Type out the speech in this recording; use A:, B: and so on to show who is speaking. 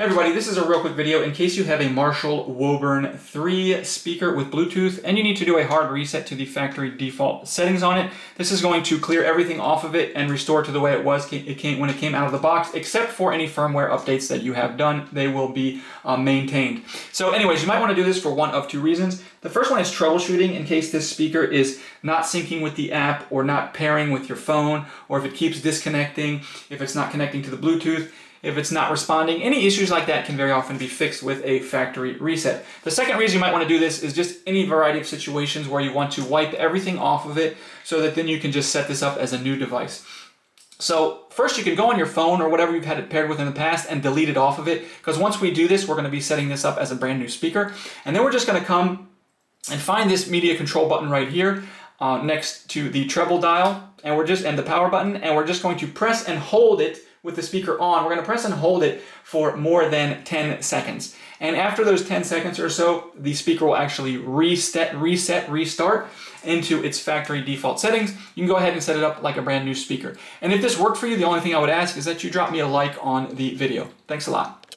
A: Hey everybody, this is a real quick video in case you have a Marshall Woburn III speaker with Bluetooth and you need to do a hard reset to the factory default settings on it. This is going to clear everything off of it and restore it to the way it was when it came out of the box, except for any firmware updates that you have done. They will be maintained. So anyways, you might want to do this for one of two reasons. The first one is troubleshooting in case this speaker is not syncing with the app or not pairing with your phone, or if it keeps disconnecting, if it's not connecting to the Bluetooth, if it's not responding. Any issues like that can very often be fixed with a factory reset. The second reason you might want to do this is just any variety of situations where you want to wipe everything off of it so that then you can just set this up as a new device. So first you can go on your phone or whatever you've had it paired with in the past and delete it off of it, because once we do this, we're going to be setting this up as a brand new speaker. And then we're just going to come and find this media control button right here next to the treble dial and the power button, and we're just going to press and hold it with the speaker on. We're going to press and hold it for more than 10 seconds. And after those 10 seconds or so, the speaker will actually restart into its factory default settings. You can go ahead and set it up like a brand new speaker. And if this worked for you, the only thing I would ask is that you drop me a like on the video. Thanks a lot.